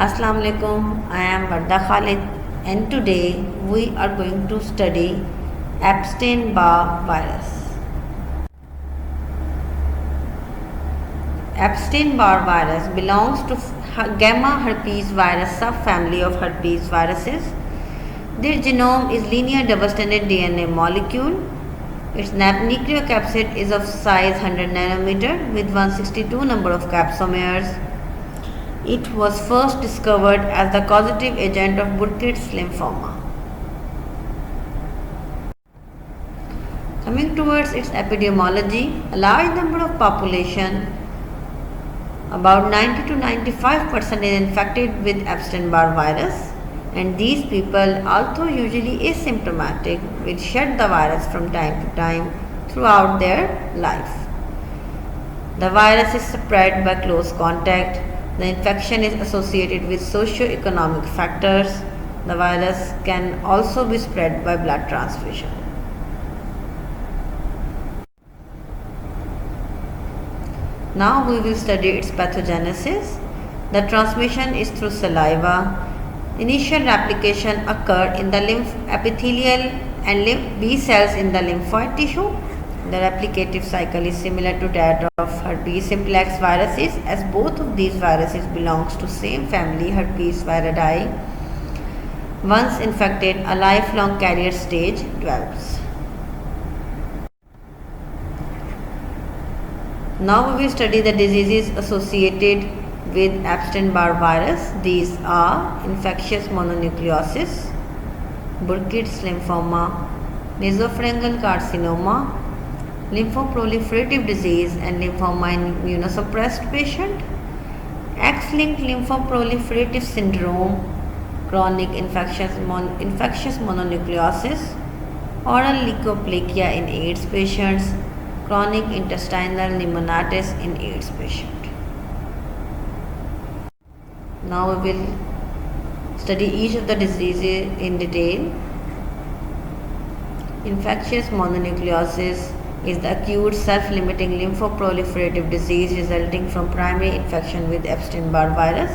Assalamu alaikum. I am Varda Khalid and today we are going to study Epstein-Barr virus. Epstein-Barr virus belongs to gamma herpes virus subfamily of herpes viruses. Their genome is linear double-stranded DNA molecule. Its nucleocapsid is of size 100 nanometer with 162 number of capsomeres. It was first discovered as the causative agent of Burkitt's lymphoma. Coming towards its epidemiology, a large number of population, about 90 to 95% is infected with Epstein-Barr virus, and these people, although usually asymptomatic, will shed the virus from time to time throughout their life. The virus is spread by close contact. The infection is associated with socio-economic factors. The virus can also be spread by blood transfusion. Now we will study its pathogenesis. The transmission is through saliva. Initial replication occurs in the lymph epithelial and B cells in the lymphoid tissue. The replicative cycle is similar to that of herpes simplex viruses, as both of these viruses belongs to same family, herpes viridae. Once infected, a lifelong carrier stage develops. Now we will study the diseases associated with Epstein-Barr virus. These are infectious mononucleosis, Burkitt's lymphoma, nasopharyngeal carcinoma, lymphoproliferative disease and lymphoma in immunosuppressed patient, X-linked lymphoproliferative syndrome, chronic infectious mononucleosis, oral leukoplakia in AIDS patients, chronic intestinal pneumonitis in AIDS patient. Now we will study each of the diseases in detail. Infectious mononucleosis is the acute self-limiting lymphoproliferative disease resulting from primary infection with Epstein-Barr virus.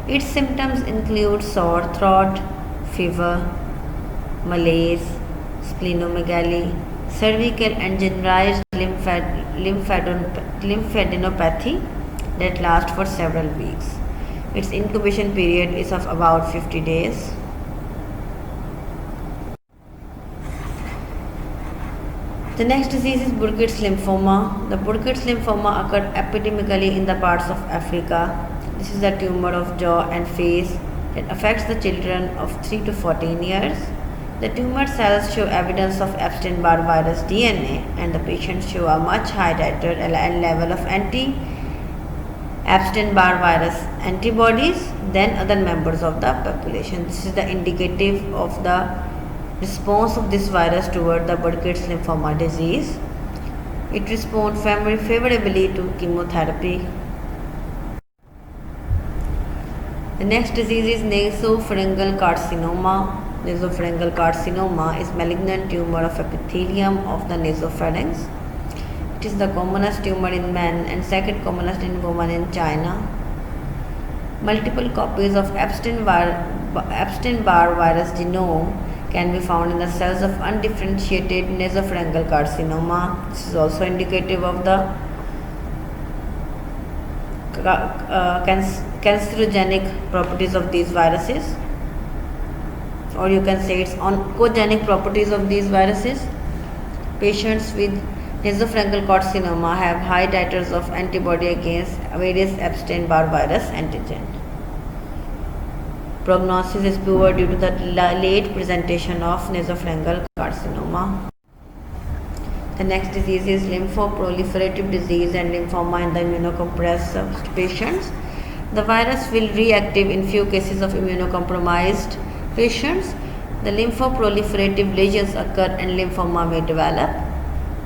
Its symptoms include sore throat, fever, malaise, splenomegaly, cervical and generalized lymphadenopathy that lasts for several weeks. Its incubation period is of about 50 days. The next disease is Burkitt's lymphoma. The Burkitt's lymphoma occurred epidemically in the parts of Africa. This is a tumor of jaw and face that affects the children of 3 to 14 years. The tumor cells show evidence of Epstein-Barr virus DNA, and the patients show a much higher titer and level of anti-Epstein-Barr virus antibodies than other members of the population. This is the indicative of the response of this virus toward the Burkitt's lymphoma disease. It responds favorably to chemotherapy. The next disease is nasopharyngeal carcinoma. Nasopharyngeal carcinoma is malignant tumor of epithelium of the nasopharynx. It is the commonest tumor in men and second commonest in women in China. Multiple copies of Epstein-Barr virus genome can be found in the cells of undifferentiated nasopharyngeal carcinoma. This is also indicative of the cancerogenic properties of these viruses, or you can say it's oncogenic properties of these viruses. Patients with nasopharyngeal carcinoma have high titers of antibody against various Epstein-Barr virus antigen. Prognosis is poor due to the late presentation of nasopharyngeal carcinoma. The next disease is lymphoproliferative disease and lymphoma in the immunocompressed patients. The virus will reactive in few cases of immunocompromised patients. The lymphoproliferative lesions occur and lymphoma may develop.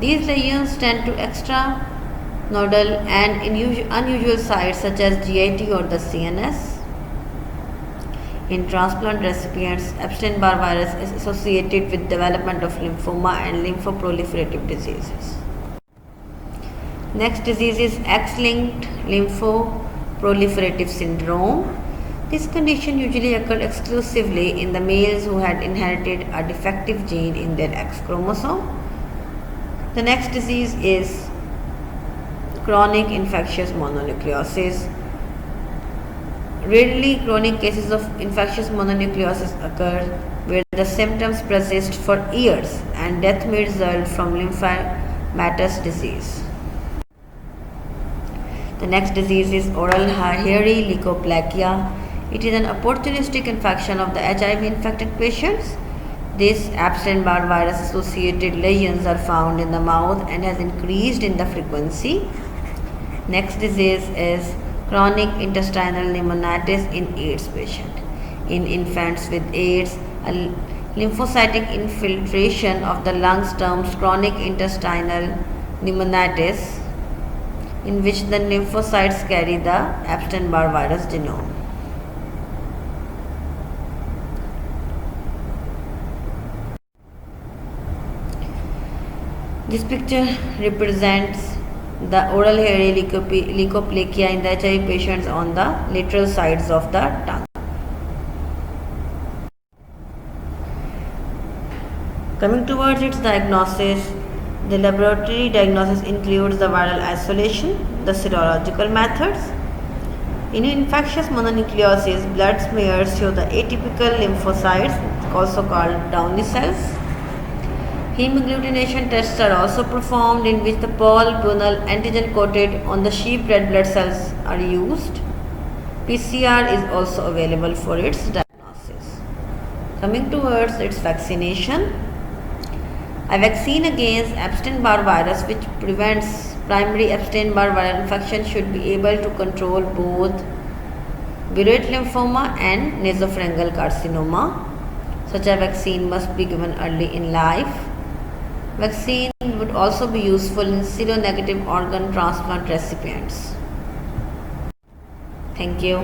These lesions tend to extranodal and unusual sites such as GIT or the CNS. In transplant recipients, Epstein-Barr virus is associated with development of lymphoma and lymphoproliferative diseases. Next disease is X-linked lymphoproliferative syndrome. This condition usually occurred exclusively in the males who had inherited a defective gene in their X chromosome. The next disease is chronic infectious mononucleosis. Rarely, chronic cases of infectious mononucleosis occur where the symptoms persist for years and death may result from lymphomatous disease. The next disease is oral hairy leukoplakia. It is an opportunistic infection of the HIV infected patients. These Epstein-Barr virus associated lesions are found in the mouth and has increased in the frequency. Next disease is chronic intestinal pneumonitis in AIDS patient. In infants with AIDS, a lymphocytic infiltration of the lungs terms chronic intestinal pneumonitis, in which the lymphocytes carry the Epstein-Barr virus genome. This picture represents the oral hairy leukoplakia in the HIV patients on the lateral sides of the tongue. Coming towards its diagnosis, the laboratory diagnosis includes the viral isolation, the serological methods. In infectious mononucleosis, blood smears show the atypical lymphocytes, also called Downey cells. Hemagglutination tests are also performed in which the Paul Brunel antigen coated on the sheep red blood cells are used. PCR is also available for its diagnosis. Coming towards its vaccination, a vaccine against Epstein-Barr virus which prevents primary Epstein-Barr viral infection should be able to control both Burette lymphoma and nasopharyngeal carcinoma. Such a vaccine must be given early in life. Vaccine would also be useful in seronegative organ transplant recipients. Thank you.